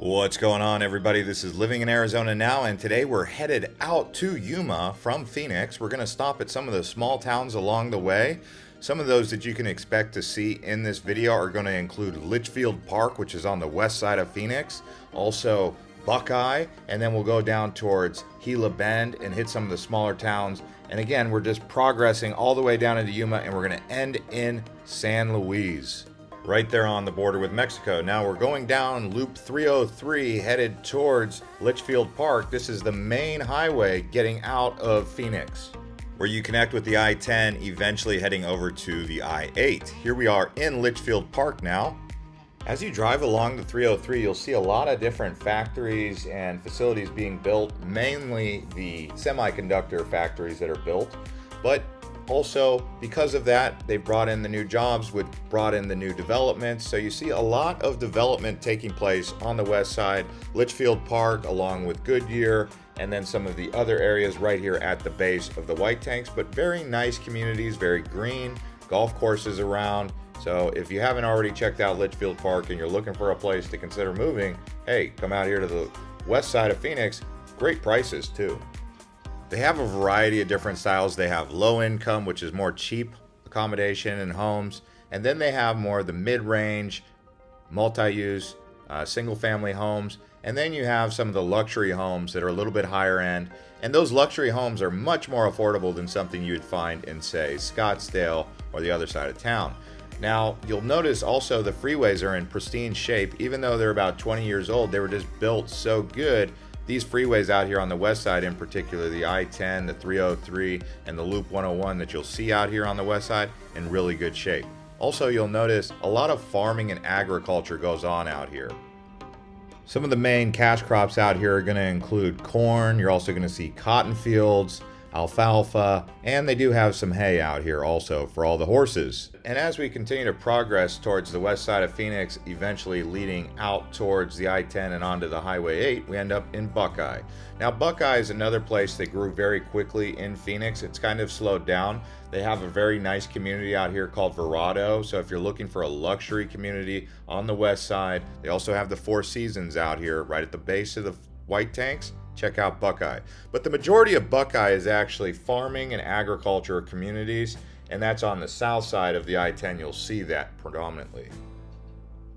What's going on, everybody? This is Living in Arizona Now, and today we're headed out to Yuma from Phoenix. We're going to stop at some of the small towns along the way. Some of those that you can expect to see in this video are going to include Litchfield Park, which is on the west side of Phoenix, also Buckeye, and then we'll go down towards Gila Bend and hit some of the smaller towns. And again, we're just progressing all the way down into Yuma, and we're going to end in San Luis, right there on the border with Mexico. Now we're going down Loop 303 headed towards Litchfield Park. This is the main highway getting out of Phoenix, where you connect with the I-10, eventually heading over to the I-8. Here we are in Litchfield Park now. As you drive along the 303, you'll see a lot of different factories and facilities being built, mainly the semiconductor factories that are built, but also, because of that, they've brought in the new jobs, which brought in the new developments. So you see a lot of development taking place on the west side, Litchfield Park, along with Goodyear, and then some of the other areas right here at the base of the White Tanks. But very nice communities, very green, golf courses around. So if you haven't already checked out Litchfield Park and you're looking for a place to consider moving, hey, come out here to the west side of Phoenix. Great prices too. They have a variety of different styles. They have low income, which is more cheap accommodation and homes. And then they have more of the mid-range, multi-use, single-family homes. And then you have some of the luxury homes that are a little bit higher end. And those luxury homes are much more affordable than something you'd find in, say, Scottsdale or the other side of town. Now, you'll notice also the freeways are in pristine shape. Even though they're about 20 years old, they were just built so good. These freeways out here on the west side, in particular, the I-10, the 303, and the Loop 101 that you'll see out here on the west side, in really good shape. Also, you'll notice a lot of farming and agriculture goes on out here. Some of the main cash crops out here are going to include corn. You're also going to see cotton fields, alfalfa, and they do have some hay out here also for all the horses. And as we continue to progress towards the west side of Phoenix, eventually leading out towards the I-10 and onto the Highway 8, we end up in Buckeye. Now, Buckeye is another place that grew very quickly in Phoenix. It's kind of slowed down. They have a very nice community out here called Verado. So if you're looking for a luxury community on the west side, they also have the Four Seasons out here right at the base of the White Tanks. Check out Buckeye. But the majority of Buckeye is actually farming and agriculture communities, and that's on the south side of the I-10. You'll see that predominantly.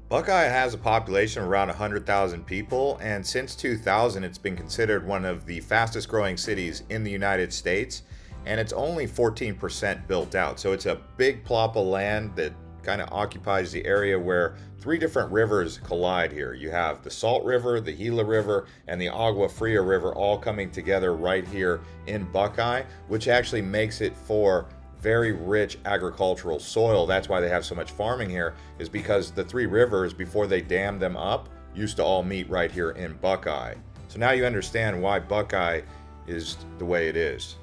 Buckeye has a population of around 100,000 people, and since 2000 it's been considered one of the fastest growing cities in the United States, and it's only 14% built out. So it's a big plot of land that kind of occupies the area where three different rivers collide here. You have the Salt River, the Gila River, and the Agua Fria River all coming together right here in Buckeye, which actually makes it for very rich agricultural soil. That's why they have so much farming here, is because the three rivers, before they dammed them up, used to all meet right here in Buckeye. So now you understand why Buckeye is the way it is.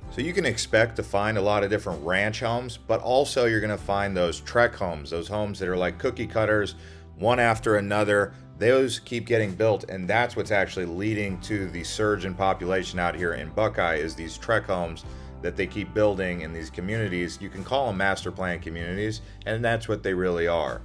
So you can expect to find a lot of different ranch homes, but also you're going to find those trek homes, those homes that are like cookie cutters, one after another. Those keep getting built, and that's what's actually leading to the surge in population out here in Buckeye, is these trek homes that they keep building in these communities. You can call them master plan communities, and that's what they really are.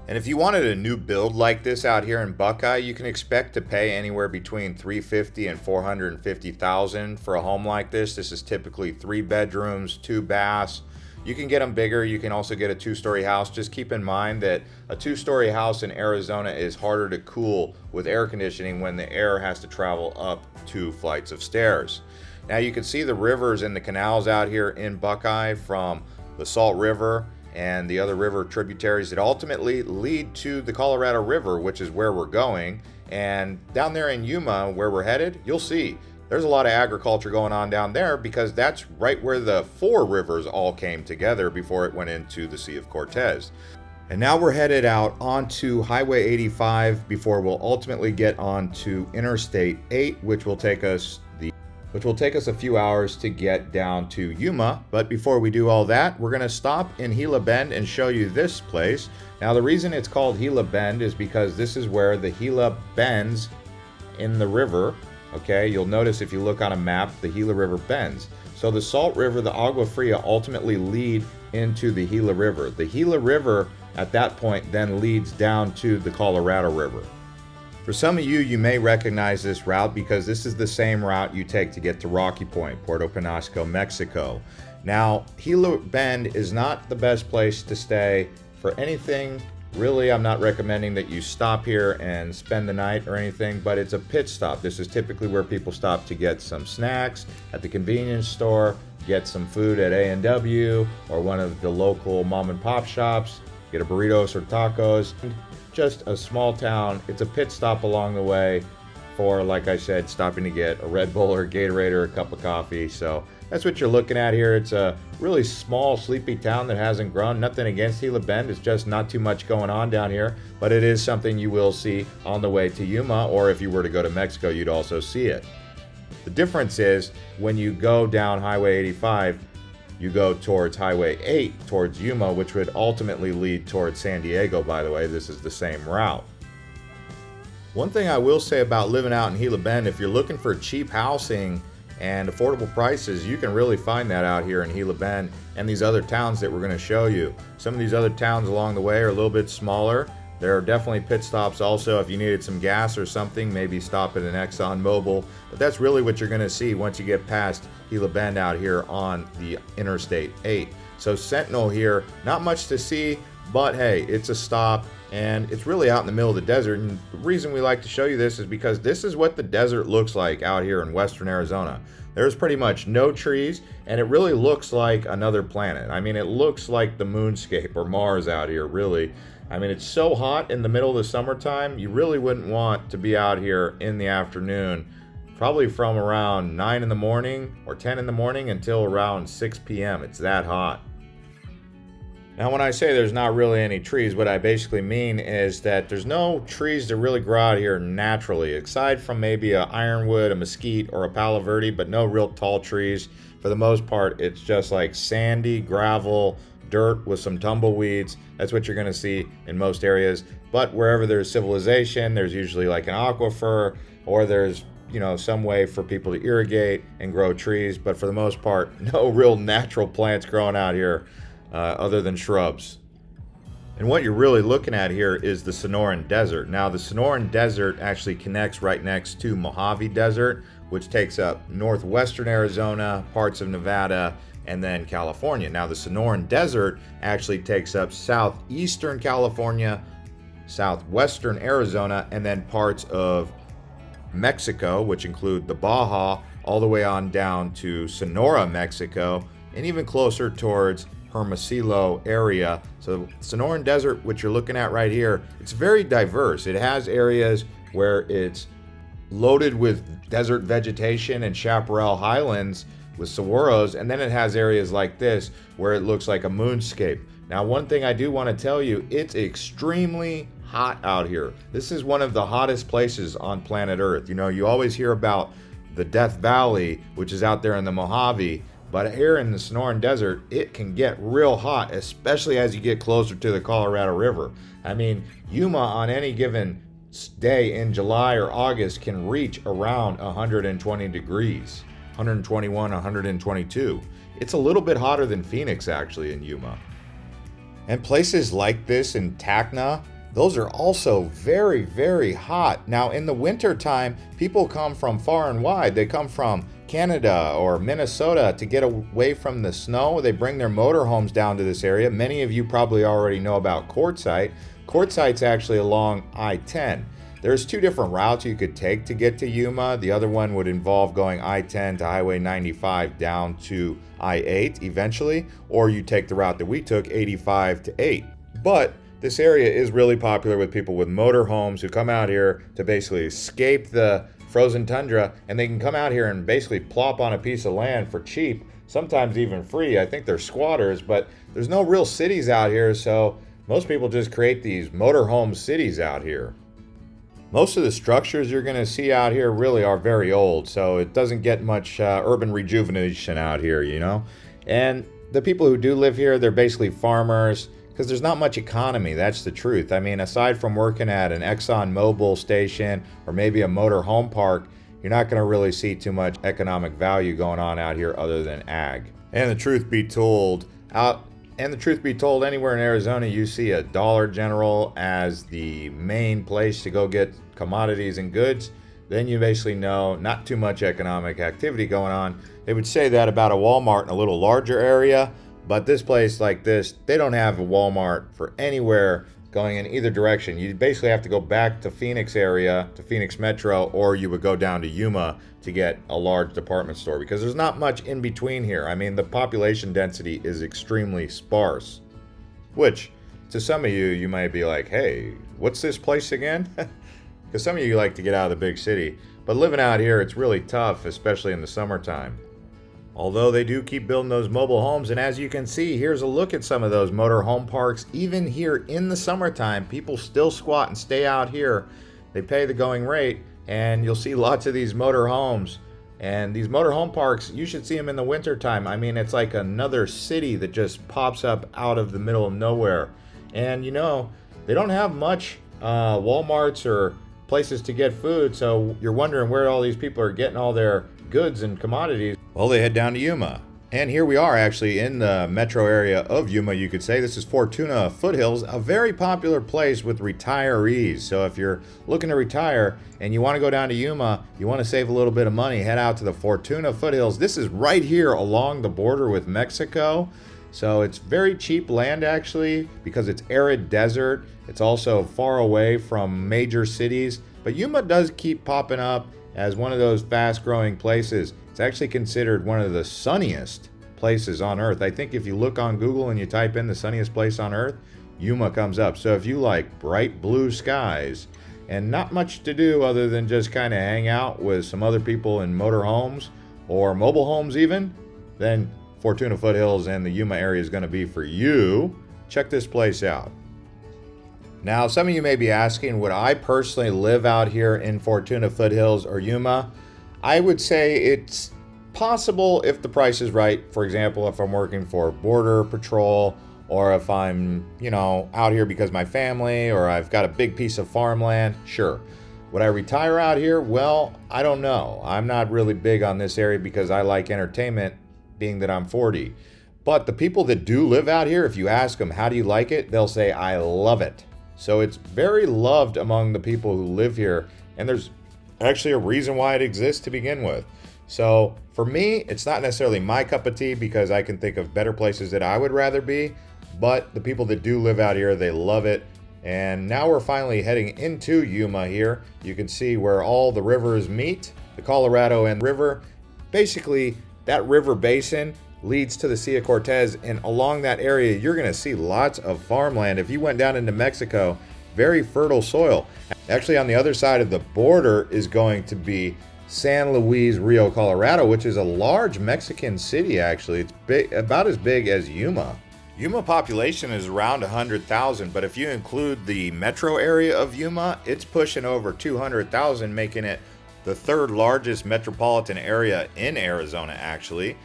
And if you wanted a new build like this out here in Buckeye, you can expect to pay anywhere between $350,000 and $450,000 for a home like this. This is typically 3 bedrooms, 2 baths. You can get them bigger. You can also get a 2-story house. Just keep in mind that a 2-story house in Arizona is harder to cool with air conditioning when the air has to travel up 2 flights of stairs. Now you can see the rivers and the canals out here in Buckeye, from the Salt River and the other river tributaries that ultimately lead to the Colorado River, which is where we're going. And down there in Yuma, where we're headed, you'll see there's a lot of agriculture going on down there, because that's right where the 4 rivers all came together before it went into the Sea of Cortez. And now we're headed out onto Highway 85 before we'll ultimately get onto Interstate 8, which will take us a few hours to get down to Yuma. But before we do all that, we're going to stop in Gila Bend and show you this place. Now, the reason it's called Gila Bend is because this is where the Gila bends in the river. Okay, you'll notice if you look on a map, the Gila River bends. So the Salt River, the Agua Fria, ultimately lead into the Gila River. The Gila River at that point then leads down to the Colorado River. For some of you, you may recognize this route because this is the same route you take to get to Rocky Point, Puerto Penasco, Mexico. Now, Gila Bend is not the best place to stay for anything. Really, I'm not recommending that you stop here and spend the night or anything, but it's a pit stop. This is typically where people stop to get some snacks at the convenience store, get some food at A&W or one of the local mom and pop shops, get a burritos or tacos. Just a small town. It's a pit stop along the way for, like I said, stopping to get a Red Bull or a Gatorade or a cup of coffee. So that's what you're looking at here. It's a really small, sleepy town that hasn't grown. Nothing against Gila Bend. It's just not too much going on down here. But it is something you will see on the way to Yuma, or if you were to go to Mexico, you'd also see it. The difference is when you go down Highway 85, you go towards Highway 8, towards Yuma, which would ultimately lead towards San Diego, by the way. This is the same route. One thing I will say about living out in Gila Bend, if you're looking for cheap housing and affordable prices, you can really find that out here in Gila Bend and these other towns that we're going to show you. Some of these other towns along the way are a little bit smaller. There are definitely pit stops also if you needed some gas or something, maybe stop at an Exxon Mobil. But that's really what you're going to see once you get past Gila Bend out here on the Interstate 8. So Sentinel here, not much to see, but hey, it's a stop and it's really out in the middle of the desert. And the reason we like to show you this is because this is what the desert looks like out here in western Arizona. There's pretty much no trees and it really looks like another planet. I mean, it looks like the moonscape or Mars out here, really. I mean, it's so hot in the middle of the summertime, you really wouldn't want to be out here in the afternoon, probably from around 9 in the morning or 10 in the morning until around 6 p.m. It's that hot. Now, when I say there's not really any trees, what I basically mean is that there's no trees that really grow out here naturally, aside from maybe a ironwood, a mesquite, or a palo verde, but no real tall trees. For the most part, it's just like sandy, gravel, dirt with some tumbleweeds. That's what you're going to see in most areas. But wherever there's civilization, there's usually like an aquifer, or there's, you know, some way for people to irrigate and grow trees. But for the most part, no real natural plants growing out here other than shrubs. And what you're really looking at here is the Sonoran Desert. Now, the Sonoran Desert actually connects right next to Mojave Desert, which takes up northwestern Arizona, parts of Nevada, and then California. Now, the Sonoran Desert actually takes up southeastern California, southwestern Arizona, and then parts of Mexico, which include the Baja, all the way on down to Sonora, Mexico, and even closer towards Hermosillo area. So Sonoran Desert, which you're looking at right here, it's very diverse. It has areas where it's loaded with desert vegetation and chaparral highlands with saguaros, and then it has areas like this where it looks like a moonscape. Now, one thing I do want to tell you, it's extremely hot out here. This is one of the hottest places on planet Earth. You know, you always hear about the Death Valley, which is out there in the Mojave, but here in the Sonoran Desert, it can get real hot, especially as you get closer to the Colorado River. I mean, Yuma on any given day in July or August can reach around 120 degrees, 121, 122. It's a little bit hotter than Phoenix actually in Yuma. And places like this in Tacna, those are also very, very hot. Now, in the winter time, people come from far and wide. They come from Canada or Minnesota to get away from the snow. They bring their motorhomes down to this area. Many of you probably already know about Quartzsite. Quartzsite's actually along I-10. There's two different routes you could take to get to Yuma. The other one would involve going I-10 to Highway 95 down to I-8 eventually, or you take the route that we took, 85 to 8. But this area is really popular with people with motorhomes who come out here to basically escape the frozen tundra, and they can come out here and basically plop on a piece of land for cheap, sometimes even free. I think they're squatters, but there's no real cities out here, so Most people just create these motorhome cities out here. Most of the structures you're going to see out here really are very old, so it doesn't get much urban rejuvenation out here, you know? And the people who do live here, they're basically farmers, because there's not much economy, that's the truth. I mean, aside from working at an Exxon Mobil station or maybe a motor home park, you're not going to really see too much economic value going on out here other than ag. And the truth be told, anywhere in Arizona, you see a Dollar General as the main place to go get commodities and goods, then you basically know not too much economic activity going on. They would say that about a Walmart in a little larger area, but this place like this, they don't have a Walmart for anywhere going in either direction. You basically have to go back to Phoenix area, to Phoenix Metro, or you would go down to Yuma to get a large department store, because there's not much in between here. I mean, the population density is extremely sparse, which to some of you might be like, hey, what's this place again? Because some of you like to get out of the big city, but living out here, it's really tough, especially in the summertime. Although they do keep building those mobile homes, and as you can see, here's a look at some of those motor home parks. Even here in the summertime, people still squat and stay out here. They pay the going rate, and you'll see lots of these motor homes. And these motor home parks, you should see them in the wintertime. I mean, it's like another city that just pops up out of the middle of nowhere. And you know, they don't have much Walmarts or places to get food, so you're wondering where all these people are getting all their goods and commodities. Well, they head down to Yuma. And here we are actually in the metro area of Yuma, you could say. This is Fortuna Foothills, a very popular place with retirees. So if you're looking to retire and you want to go down to Yuma, you want to save a little bit of money, head out to the Fortuna Foothills. This is right here along the border with Mexico. So it's very cheap land actually, because it's arid desert. It's also far away from major cities. But Yuma does keep popping up as one of those fast-growing places. It's actually considered one of the sunniest places on Earth. I think if you look on Google and you type in the sunniest place on Earth, Yuma comes up. So if you like bright blue skies and not much to do other than just kind of hang out with some other people in motor homes or mobile homes even, then Fortuna Foothills and the Yuma area is going to be for you. Check this place out. Now, some of you may be asking, would I personally live out here in Fortuna Foothills or Yuma? I would say it's possible if the price is right. For example, if I'm working for Border Patrol, or if I'm, out here because my family, or I've got a big piece of farmland, sure. Would I retire out here? Well, I don't know. I'm not really big on this area because I like entertainment, being that I'm 40. But the people that do live out here, if you ask them, how do you like it? They'll say, I love it. So it's very loved among the people who live here, and there's actually a reason why it exists to begin with. So for me, it's not necessarily my cup of tea because I can think of better places that I would rather be, but the people that do live out here, they love it. And now we're finally heading into Yuma here. You can see where all the rivers meet, the Colorado and River. Basically, that river basin leads to the Sea of Cortez, and along that area you're going to see lots of farmland. If you went down into Mexico, very fertile soil. Actually, on the other side of the border is going to be San Luis Rio, Colorado, which is a large Mexican city actually. It's big, about as big as Yuma. Yuma population is around 100,000, but if you include the metro area of Yuma, it's pushing over 200,000, making it the third largest metropolitan area in Arizona actually.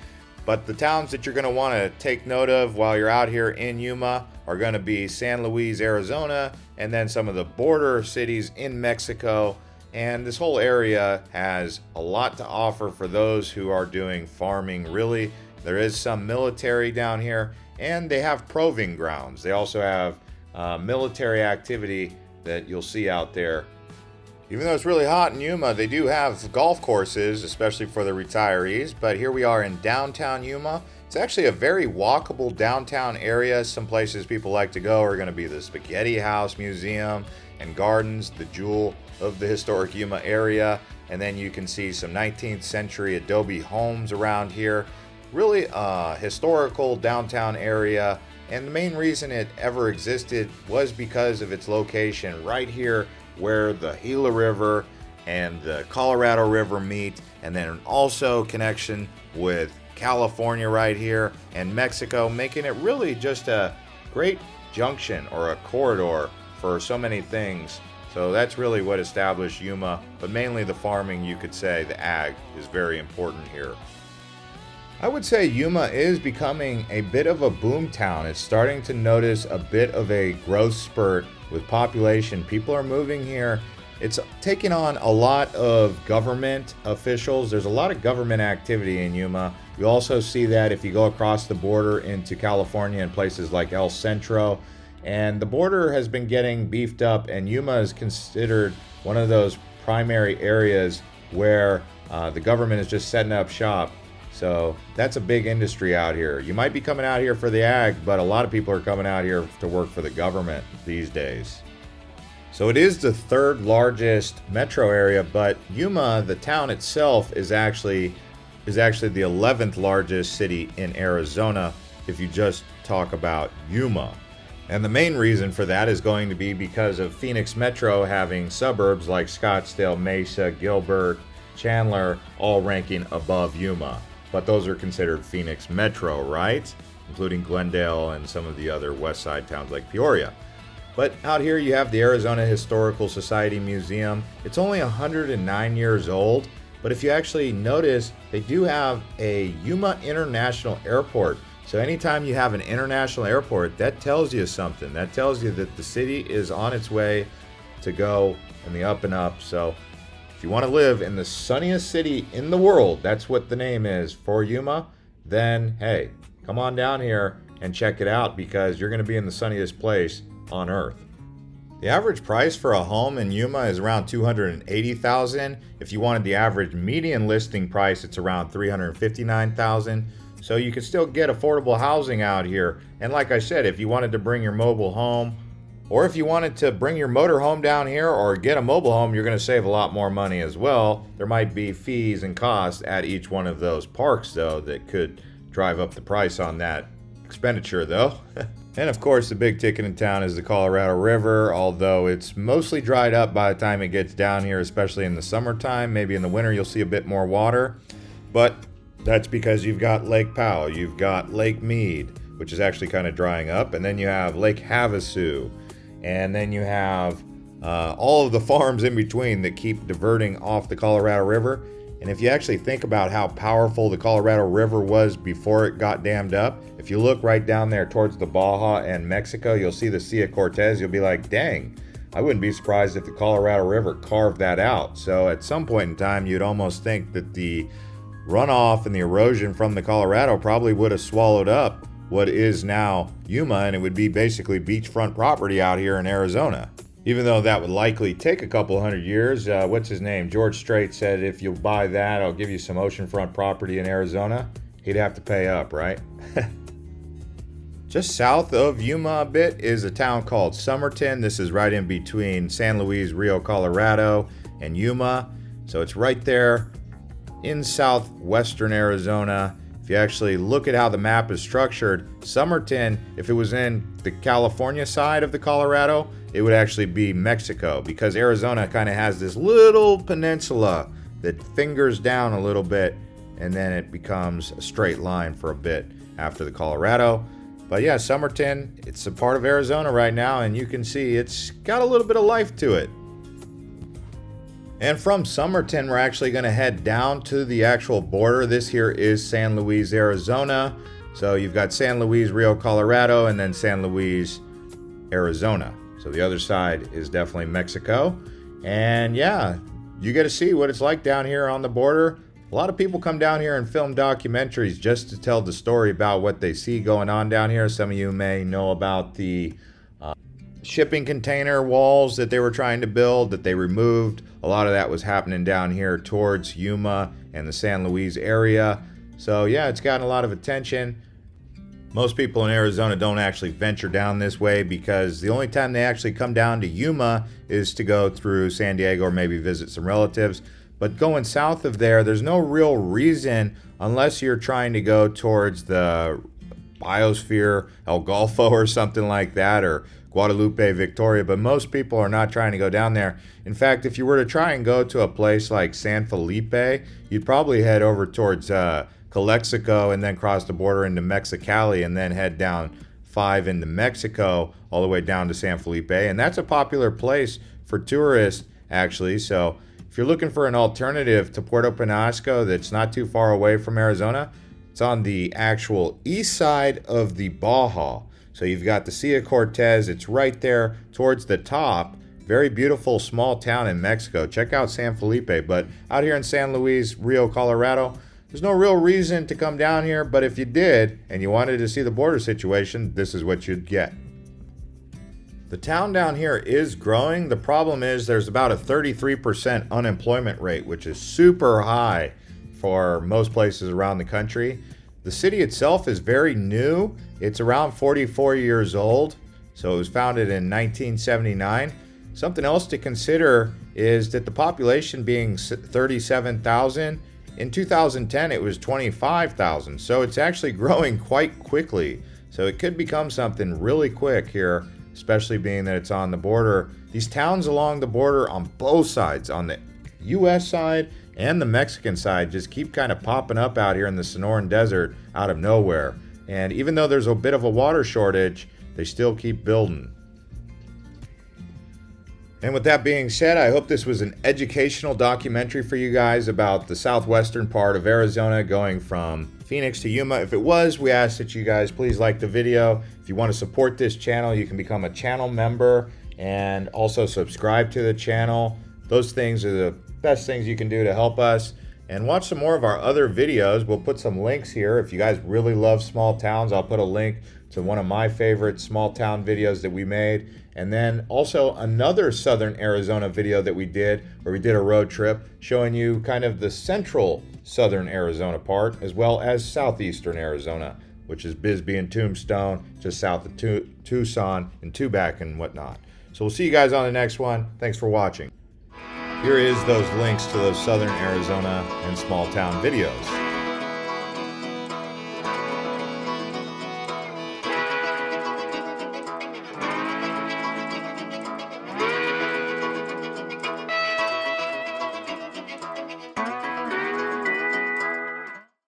But the towns that you're going to want to take note of while you're out here in Yuma are going to be San Luis, Arizona, and then some of the border cities in Mexico. And this whole area has a lot to offer for those who are doing farming, really. There is some military down here, and they have proving grounds. They also have military activity that you'll see out there. Even though it's really hot in Yuma, they do have golf courses, especially for the retirees. But here we are in downtown Yuma. It's actually a very walkable downtown area. Some places people like to go are going to be the Spaghetti House Museum and Gardens, the jewel of the historic Yuma area. And then you can see some 19th century adobe homes around here. Really a historical downtown area. And the main reason it ever existed was because of its location right here where the Gila River and the Colorado River meet, and then also connection with California right here and Mexico, making it really just a great junction or a corridor for so many things. So that's really what established Yuma, but mainly the farming, you could say. The ag is very important here. I would say Yuma is becoming a bit of a boom town. It's starting to notice a bit of a growth spurt with population. People are moving here. It's taking on a lot of government officials. There's a lot of government activity in Yuma. You also see that if you go across the border into California and places like El Centro. And the border has been getting beefed up, and Yuma is considered one of those primary areas where the government is just setting up shop. So that's a big industry out here. You might be coming out here for the ag, but a lot of people are coming out here to work for the government these days. So it is the third largest metro area, but Yuma, the town itself, is actually the 11th largest city in Arizona if you just talk about Yuma. And the main reason for that is going to be because of Phoenix Metro having suburbs like Scottsdale, Mesa, Gilbert, Chandler, all ranking above Yuma. But those are considered Phoenix Metro, right? Including Glendale and some of the other west side towns like Peoria. But out here you have the Arizona Historical Society Museum. It's only 109 years old, but if you actually notice, they do have a Yuma International Airport. So anytime you have an international airport, that tells you something. That tells you that the city is on its way to go in the up and up. So if you want to live in the sunniest city in the world, that's what the name is for Yuma, then hey, come on down here and check it out because you're going to be in the sunniest place on earth. The average price for a home in Yuma is around $280,000. If you wanted the average median listing price, it's around $359,000. So you can still get affordable housing out here. And like I said, if you wanted to bring your mobile home, or if you wanted to bring your motor home down here or get a mobile home, you're going to save a lot more money as well. There might be fees and costs at each one of those parks, though, that could drive up the price on that expenditure, though. And of course, the big ticket in town is the Colorado River, although it's mostly dried up by the time it gets down here, especially in the summertime. Maybe in the winter you'll see a bit more water. But that's because you've got Lake Powell, you've got Lake Mead, which is actually kind of drying up, and then you have Lake Havasu, and then you have all of the farms in between that keep diverting off the Colorado River. And if you actually think about how powerful the Colorado River was before it got dammed up, if you look right down there towards the Baja and Mexico, you'll see the Sea of Cortez. You'll be like, dang, I wouldn't be surprised if the Colorado River carved that out. So at some point in time, you'd almost think that the runoff and the erosion from the Colorado probably would have swallowed up what is now Yuma, and it would be basically beachfront property out here in Arizona. Even though that would likely take a couple hundred years. What's his name? George Strait said, if you'll buy that, I'll give you some oceanfront property in Arizona. He'd have to pay up, right? Just south of Yuma a bit is a town called Somerton. This is right in between San Luis, Rio, Colorado, and Yuma. So it's right there in southwestern Arizona. If you actually look at how the map is structured, Somerton, if it was in the California side of the Colorado, it would actually be Mexico, because Arizona kind of has this little peninsula that fingers down a little bit, and then it becomes a straight line for a bit after the Colorado. But yeah, Somerton, it's a part of Arizona right now, and you can see it's got a little bit of life to it. And from Somerton, we're actually going to head down to the actual border. This here is San Luis, Arizona. So you've got San Luis, Rio, Colorado, and then San Luis, Arizona. So the other side is definitely Mexico. And yeah, you get to see what it's like down here on the border. A lot of people come down here and film documentaries just to tell the story about what they see going on down here. Some of you may know about the shipping container walls that they were trying to build that they removed. A lot of that was happening down here towards Yuma and the San Luis area. So yeah, it's gotten a lot of attention. Most people in Arizona don't actually venture down this way because the only time they actually come down to Yuma is to go through San Diego or maybe visit some relatives. But going south of there, there's no real reason unless you're trying to go towards the biosphere, El Golfo or something like that, or Guadalupe, Victoria, but most people are not trying to go down there. In fact, if you were to try and go to a place like San Felipe, you'd probably head over towards Calexico and then cross the border into Mexicali and then head down 5 into Mexico, all the way down to San Felipe. And that's a popular place for tourists, actually. So if you're looking for an alternative to Puerto Penasco that's not too far away from Arizona, it's on the actual east side of the Baja. So you've got the Sea of Cortez. It's right there towards the top. Very beautiful small town in Mexico. Check out San Felipe. But out here in San Luis Rio, Colorado, there's no real reason to come down here. But if you did and you wanted to see the border situation, this is what you'd get. The town down here is growing. The problem is there's about a 33% unemployment rate, which is super high for most places around the country. The city itself is very new. It's around 44 years old, so it was founded in 1979. Something else to consider is that the population being 37,000, in 2010 it was 25,000, so it's actually growing quite quickly. So it could become something really quick here, especially being that it's on the border. These towns along the border on both sides, on the US side and the Mexican side, just keep kind of popping up out here in the Sonoran Desert out of nowhere. And even though there's a bit of a water shortage, they still keep building. And with that being said, I hope this was an educational documentary for you guys about the southwestern part of Arizona, going from Phoenix to Yuma. If it was, we ask that you guys please like the video. If you want to support this channel, you can become a channel member and also subscribe to the channel. Those things are the best things you can do to help us. And watch some more of our other videos. We'll put some links here. If you guys really love small towns, I'll put a link to one of my favorite small town videos that we made. And then also another Southern Arizona video that we did, where we did a road trip showing you kind of the central Southern Arizona part, as well as southeastern Arizona, which is Bisbee and Tombstone, just south of Tucson and Tubac and whatnot. So we'll see you guys on the next one. Thanks for watching. Here is those links to those Southern Arizona and small town videos.